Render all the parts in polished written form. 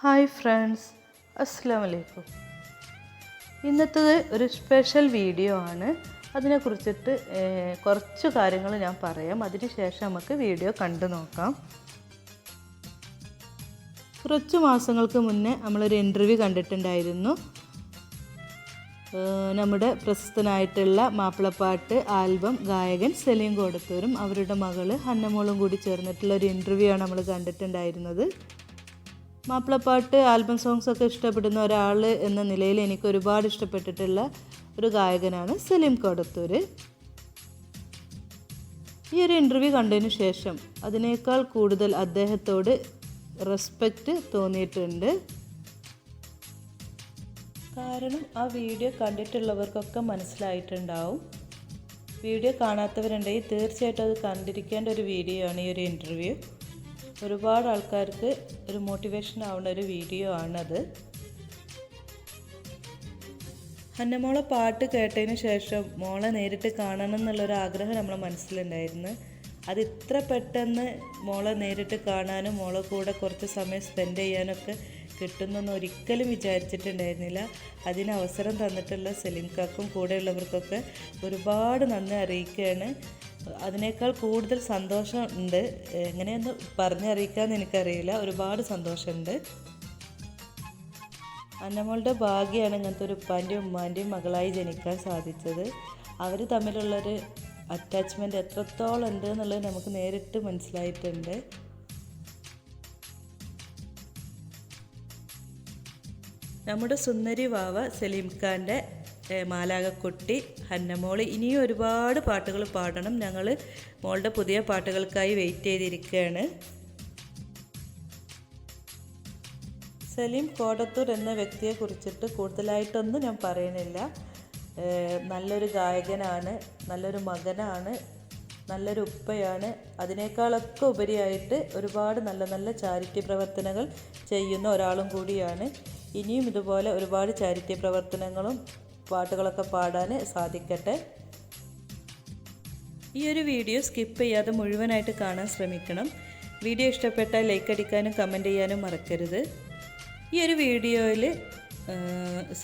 Hi friends, അസ്സലാമു അലൈക്കും. ഇന്നത്തേത് ഒരു സ്പെഷ്യൽ വീഡിയോ ആണ്. അതിനെക്കുറിച്ചിട്ട് കുറച്ച് കാര്യങ്ങൾ ഞാൻ പറയാം. അതിന് ശേഷം നമുക്ക് വീഡിയോ കണ്ടു നോക്കാം. കുറച്ച് മാസങ്ങൾക്ക് മുന്നേ നമ്മളൊരു ഇൻ്റർവ്യൂ കണ്ടിട്ടുണ്ടായിരുന്നു. നമ്മുടെ പ്രശസ്തനായിട്ടുള്ള മാപ്പിളപ്പാട്ട് ആൽബം ഗായകൻ സലീം കോടത്തൂരും അവരുടെ മകൾ ഹന്നമോളും കൂടി ചേർന്നിട്ടുള്ള ഒരു ഇൻ്റർവ്യൂ ആണ് നമ്മൾ കണ്ടിട്ടുണ്ടായിരുന്നത്. മാപ്പിളപ്പാട്ട് ആൽബം സോങ്സൊക്കെ ഇഷ്ടപ്പെടുന്ന ഒരാൾ എന്ന നിലയിൽ എനിക്ക് ഒരുപാട് ഇഷ്ടപ്പെട്ടിട്ടുള്ള ഒരു ഗായകനാണ് സലീം കോടത്തൂർ. ഈ ഒരു ഇൻ്റർവ്യൂ കണ്ടതിന് ശേഷം അതിനേക്കാൾ കൂടുതൽ അദ്ദേഹത്തോട് റെസ്പെക്റ്റ് തോന്നിയിട്ടുണ്ട്. കാരണം ആ വീഡിയോ കണ്ടിട്ടുള്ളവർക്കൊക്കെ മനസ്സിലായിട്ടുണ്ടാവും. വീഡിയോ കാണാത്തവരുണ്ടെങ്കിൽ തീർച്ചയായിട്ടും അത് കണ്ടിരിക്കേണ്ട ഒരു വീഡിയോ ആണ് ഈ ഒരു ഇൻ്റർവ്യൂ. ഒരുപാട് ആൾക്കാർക്ക് ഒരു മോട്ടിവേഷൻ ആവുന്ന ഒരു വീഡിയോ ആണത്. ഹന്നമോളെ പാട്ട് കേട്ടതിന് ശേഷം മോളെ നേരിട്ട് കാണണം എന്നുള്ളൊരു ആഗ്രഹം നമ്മളെ മനസ്സിലുണ്ടായിരുന്നു. അത് ഇത്ര പെട്ടെന്ന് മോളെ നേരിട്ട് കാണാനും മോളെ കൂടെ കുറച്ച് സമയം സ്പെൻഡ് ചെയ്യാനൊക്കെ കിട്ടുന്നൊന്നും ഒരിക്കലും വിചാരിച്ചിട്ടുണ്ടായിരുന്നില്ല. അതിന് അവസരം തന്നിട്ടുള്ള സലീംക്കാക്കും കൂടെയുള്ളവർക്കൊക്കെ ഒരുപാട് നന്ദി അറിയിക്കുകയാണ്. അതിനേക്കാൾ കൂടുതൽ സന്തോഷം ഉണ്ട്. എങ്ങനെയൊന്ന് പറഞ്ഞറിയിക്കാമെന്ന് എനിക്കറിയില്ല. ഒരുപാട് സന്തോഷമുണ്ട്. ഹന്നമോളുടെ ഭാഗ്യമാണ് ഇങ്ങനത്തെ ഒരു ഉപ്പാൻ്റെയും ഉമ്മാൻ്റെയും മകളായി ജനിക്കാൻ സാധിച്ചത്. അവർ തമ്മിലുള്ളൊരു അറ്റാച്ച്മെൻറ്റ് എത്രത്തോളം ഉണ്ട് എന്നുള്ളത് നമുക്ക് നേരിട്ട് മനസ്സിലായിട്ടുണ്ട്. നമ്മുടെ സുന്ദരി വാവ സലീംഖാൻ്റെ മാലാകക്കുട്ടി ഹന്നമോൾ ഇനിയും ഒരുപാട് പാട്ടുകൾ പാടണം. ഞങ്ങൾ മോളുടെ പുതിയ പാട്ടുകൾക്കായി വെയിറ്റ് ചെയ്തിരിക്കുകയാണ്. സലീം കോടത്തൂർ എന്ന വ്യക്തിയെ കുറിച്ചിട്ട് കൂടുതലായിട്ടൊന്നും ഞാൻ പറയുന്നില്ല. നല്ലൊരു ഗായകനാണ്, നല്ലൊരു മകനാണ്, നല്ലൊരു ഉപ്പയാണ്. അതിനേക്കാളൊക്കെ ഉപരിയായിട്ട് ഒരുപാട് നല്ല നല്ല ചാരിറ്റി പ്രവർത്തനങ്ങൾ ചെയ്യുന്ന ഒരാളും കൂടിയാണ്. ഇനിയും ഇതുപോലെ ഒരുപാട് ചാരിറ്റി പ്രവർത്തനങ്ങളും പാട്ടുകളൊക്കെ പാടാൻ സാധിക്കട്ടെ. ഈ ഒരു വീഡിയോ സ്കിപ്പ് ചെയ്യാതെ മുഴുവനായിട്ട് കാണാൻ ശ്രമിക്കണം. വീഡിയോ ഇഷ്ടപ്പെട്ടാൽ ലൈക്ക് അടിക്കാനും കമൻറ്റ് ചെയ്യാനും മറക്കരുത്. ഈ ഒരു വീഡിയോയിൽ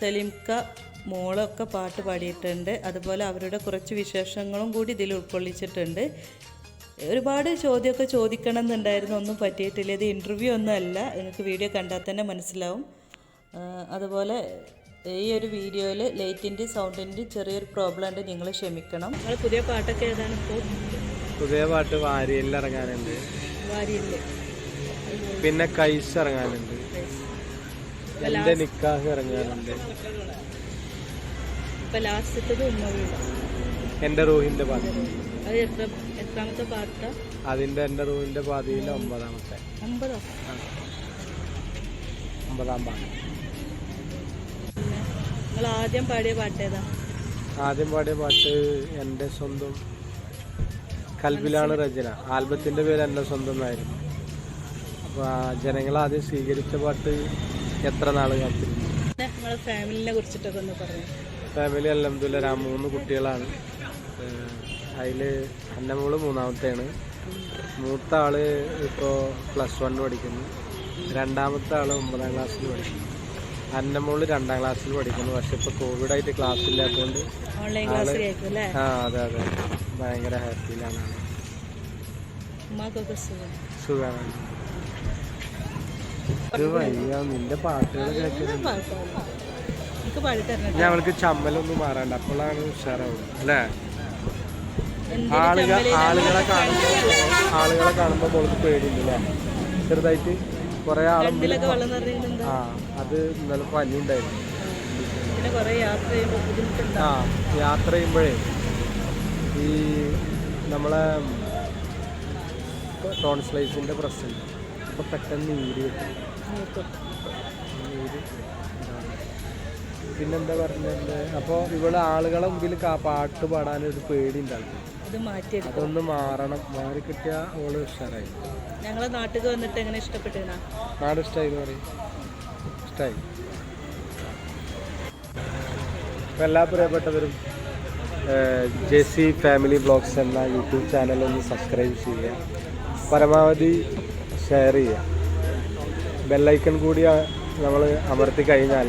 സലീംക്ക മോളൊക്കെ പാട്ട് പാടിയിട്ടുണ്ട്. അതുപോലെ അവരുടെ കുറച്ച് വിശേഷങ്ങളും കൂടി ഇതിൽ ഉൾക്കൊള്ളിച്ചിട്ടുണ്ട്. ഒരുപാട് ചോദ്യമൊക്കെ ചോദിക്കണം എന്നുണ്ടായിരുന്നു, ഒന്നും പറ്റിയിട്ടില്ല. ഇത് ഇൻ്റർവ്യൂ ഒന്നും അല്ല, നിങ്ങൾക്ക് വീഡിയോ കണ്ടാൽ തന്നെ മനസ്സിലാവും. അതുപോലെ ഈ ഒരു വീഡിയോയിൽ ലൈറ്റിൻ്റെ സൗണ്ടിൻ്റെ ചെറിയൊരു പ്രോബ്ലം ഉണ്ട്, നിങ്ങൾ ക്ഷമിക്കണം. നിങ്ങൾ പുതിയ പാട്ടൊക്കെ ഏതാണ് ഇപ്പോൾ? പുതിയ പാട്ട് വാരിയിൽ ഇറങ്ങാനുണ്ട്, വാരിയില്ലേ, പിന്നെ കൈസ് ഇറങ്ങാനുണ്ട്, എൻ്റെ നിക്കാഹ് ഇറങ്ങാനുണ്ട്, ഇപ്പം ലാസ്റ്റത്തത് ഉമ്മ വീട്, എൻ്റെ റൂഹിൻ്റെ പാതി. അത് എത്രാമത്തെ പാട്ടാ? അതിൻ്റെ എൻ്റെ റൂഹിൻ്റെ പാതിയിൽ 9ാമത്തെ 9ാം പാട്ട്. നിങ്ങൾ ആദ്യം പാടിയ പാട്ട് ഏതാ? ആദ്യം പാടിയ പാട്ട് എൻ്റെ സ്വന്തം കൽബിലാണ് രചന. ആൽബത്തിൻ്റെ പേര് എൻ്റെ സ്വന്തം എന്നായിരുന്നു. അപ്പോൾ ജനങ്ങൾ ആദ്യം സ്വീകരിച്ച പാട്ട് എത്ര നാൾ കാത്തിരുന്നു. നിങ്ങളുടെ ഫാമിലിനെ കുറിച്ചിട്ടൊക്കെ ഒന്ന് പറഞ്ഞു. ഫാമിലി അൽഹംദുലില്ലാഹ് 3 കുട്ടികളാണ്. അതിൽ ഹന്നമോള് 3ാമത്തെയാണ്. മൂത്ത ആൾ ഇപ്പോൾ +1 പഠിക്കുന്നു. രണ്ടാമത്തെ ആൾ 9ാം ക്ലാസ്സിൽ പഠിക്കുന്നു. ഹന്നമോള് 2ാം ക്ലാസ്സിൽ പഠിക്കുന്നു. പക്ഷെ ഇപ്പോൾ കോവിഡായിട്ട് ക്ലാസ് ഇല്ലാത്തതുകൊണ്ട് അതെ ഭയങ്കര ഹാപ്പിയിലാണ്. സുഖമാണ്. ഒരു വയ്യ നിന്റെ പാട്ടുകൾ കേൾക്കുന്നത്. ഞങ്ങൾക്ക് ചമ്മലൊന്നും മാറാണ്ട്, അപ്പോഴാണ് ഉഷാറാവുന്നത് അല്ലേ? ആളുകളെ കാണുമ്പോൾ മോൾക്ക് പേടിയുണ്ടല്ലേ ചെറുതായിട്ട്? കുറേ ആളും അത് ഇന്നലെ പനി ഉണ്ടായിരുന്നു. യാത്ര ചെയ്യുമ്പോഴേ ഈ നമ്മളെ ടോൺസിലൈസിൻ്റെ പ്രശ്നം അപ്പോൾ പെട്ടെന്ന് നീര് കിട്ടും. പിന്നെന്താ പറഞ്ഞത്, അപ്പോൾ ഇവിടെ ആളുകളെ മുമ്പിൽ പാട്ട് പാടാനൊരു പേടി ഉണ്ടാകും. അതൊന്ന് മാറണം. മാറി കിട്ടിയാൽ അവള് ഉഷാറായി. ഞങ്ങളെ നാട്ടിൽ വന്നിട്ട് എങ്ങനെ ഇഷ്ടപ്പെട്ടു? നാട് ഇഷ്ടമായി എന്ന് പറയും. ഇഷ്ടമായി. അപ്പോൾ എല്ലാ പ്രിയപ്പെട്ടവരും ജെസി ഫാമിലി വ്ളോഗ്സ് എന്ന യൂട്യൂബ് ചാനൽ ഒന്ന് സബ്സ്ക്രൈബ് ചെയ്യുക, പരമാവധി ഷെയർ ചെയ്യുക. ബെല്ലൈക്കൺ കൂടി നമ്മൾ അമർത്തി കഴിഞ്ഞാൽ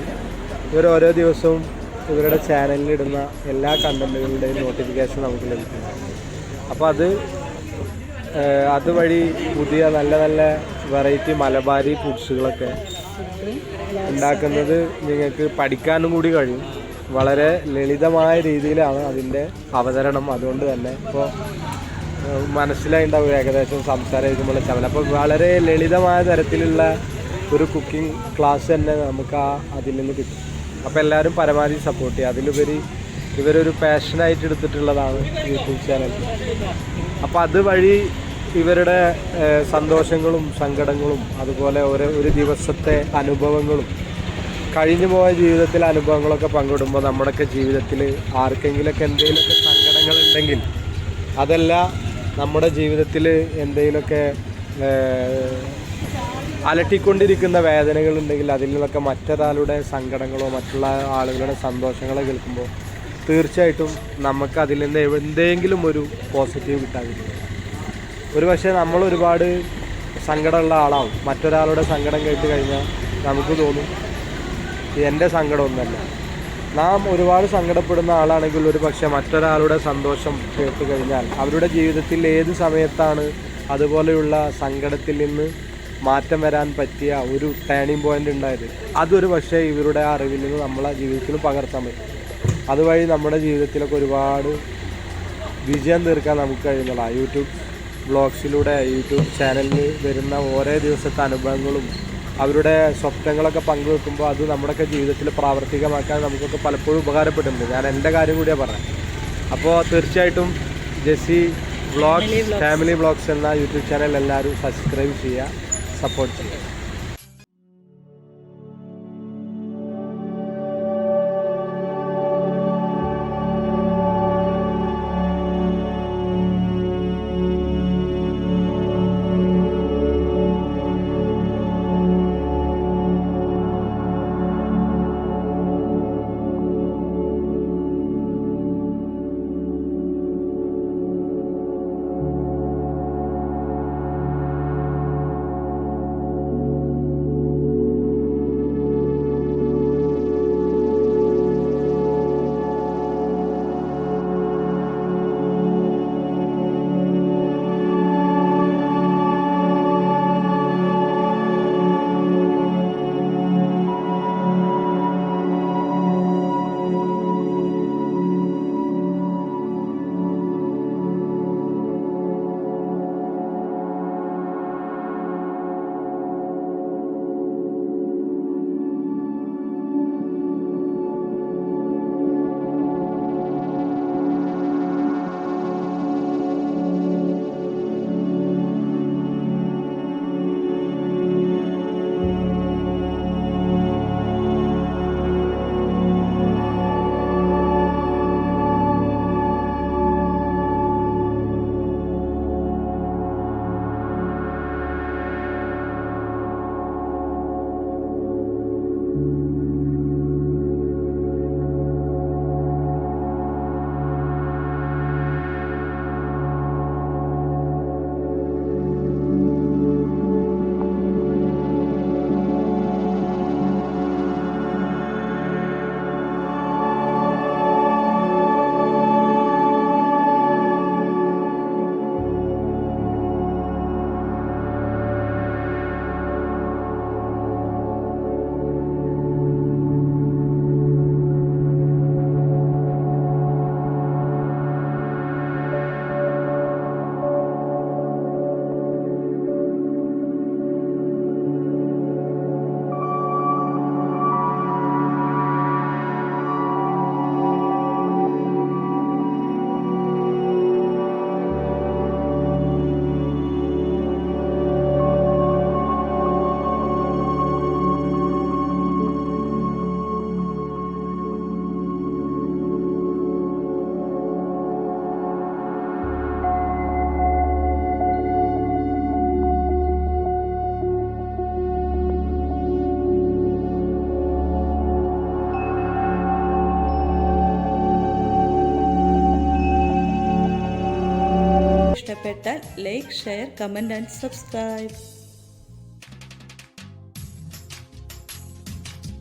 ഇവർ ഓരോ ദിവസവും ഇവരുടെ ചാനലിൽ ഇടുന്ന എല്ലാ കണ്ടൻറ്റുകളുടെയും നോട്ടിഫിക്കേഷൻ നമുക്ക് ലഭിക്കുന്നു. അപ്പോൾ അതുവഴി പുതിയ നല്ല നല്ല വെറൈറ്റി മലബാരി ഫുഡ്സുകളൊക്കെ ഉണ്ടാക്കുന്നത് നിങ്ങൾക്ക് പഠിക്കാനും കൂടി കഴിയും. വളരെ ലളിതമായ രീതിയിലാണ് അതിൻ്റെ അവതരണം. അതുകൊണ്ട് തന്നെ ഇപ്പോൾ മനസ്സിലായിണ്ടാവും ഏകദേശം സംസാരം എഴുതുമ്പോൾ ചവല. അപ്പോൾ വളരെ ലളിതമായ തരത്തിലുള്ള ഒരു കുക്കിംഗ് ക്ലാസ് തന്നെ നമുക്ക് അതിൽ നിന്ന് കിട്ടും. അപ്പോൾ എല്ലാവരും പരമാവധി സപ്പോർട്ട് ചെയ്യുക. അതിലുപരി ഇവരൊരു പാഷനായിട്ട് എടുത്തിട്ടുള്ളതാണ് യൂട്യൂബ് ചാനൽ. അപ്പോൾ അതുവഴി ഇവരുടെ സന്തോഷങ്ങളും സങ്കടങ്ങളും അതുപോലെ ഒരു ദിവസത്തെ അനുഭവങ്ങളും കഴിഞ്ഞു പോയ ജീവിതത്തിലെ അനുഭവങ്ങളൊക്കെ പങ്കിടുമ്പോൾ നമ്മുടെയൊക്കെ ജീവിതത്തിൽ ആർക്കെങ്കിലുമൊക്കെ എന്തെങ്കിലുമൊക്കെ സങ്കടങ്ങളുണ്ടെങ്കിൽ അതെല്ലാം നമ്മുടെ ജീവിതത്തിൽ എന്തെങ്കിലുമൊക്കെ അലട്ടിക്കൊണ്ടിരിക്കുന്ന വേദനകളുണ്ടെങ്കിൽ അതിൽ നിന്നൊക്കെ മറ്റൊരാളുടെ സങ്കടങ്ങളോ മറ്റുള്ള ആളുകളുടെ സന്തോഷങ്ങളോ കേൾക്കുമ്പോൾ തീർച്ചയായിട്ടും നമുക്ക് അതിൽ നിന്ന് എന്തെങ്കിലും ഒരു പോസിറ്റീവ് കിട്ടാതില്ല. ഒരു പക്ഷേ നമ്മൾ ഒരുപാട് സങ്കടമുള്ള ആളാവും. മറ്റൊരാളുടെ സങ്കടം കേട്ട് കഴിഞ്ഞാൽ നമുക്ക് തോന്നും എൻ്റെ സങ്കടമൊന്നുമല്ല. നാം ഒരുപാട് സങ്കടപ്പെടുന്ന ആളാണെങ്കിൽ ഒരു പക്ഷേ മറ്റൊരാളുടെ സന്തോഷം കേട്ട് കഴിഞ്ഞാൽ അവരുടെ ജീവിതത്തിൽ ഏത് സമയത്താണ് അതുപോലെയുള്ള സങ്കടത്തിൽ നിന്ന് മാറ്റം വരാൻ പറ്റിയ ഒരു ടേണിംഗ് പോയിൻ്റ് ഉണ്ടായത്, അതൊരു പക്ഷേ ഇവരുടെ അറിവിൽ നിന്ന് നമ്മളെ ജീവിതത്തിൽ പകർത്താൻ പറ്റും. അതുവഴി നമ്മുടെ ജീവിതത്തിലൊക്കെ ഒരുപാട് വിജയം തീർക്കാൻ നമുക്ക് കഴിയുന്നതാണ്. യൂട്യൂബ് വ്ളോഗ്സിലൂടെ യൂട്യൂബ് ചാനലിൽ വരുന്ന ഓരോ ദിവസത്തെ അനുഭവങ്ങളും അവരുടെ സ്വപ്നങ്ങളൊക്കെ പങ്കുവെക്കുമ്പോൾ അത് നമ്മുടെയൊക്കെ ജീവിതത്തിൽ പ്രാവർത്തികമാക്കാൻ നമുക്കൊക്കെ പലപ്പോഴും ഉപകാരപ്പെട്ടിട്ടുണ്ട്. ഞാൻ എൻ്റെ കാര്യം കൂടിയാണ് പറഞ്ഞത്. അപ്പോൾ തീർച്ചയായിട്ടും ജെസ്സി വ്ളോഗ്സ് ഫാമിലി വ്ളോഗ്സ് എന്ന യൂട്യൂബ് ചാനൽ എല്ലാവരും സബ്സ്ക്രൈബ് ചെയ്യുക, സപ്പോർട്ട് ചെയ്യുക. ഇഷ്ടപ്പെട്ടാൽ like, share, comment and subscribe.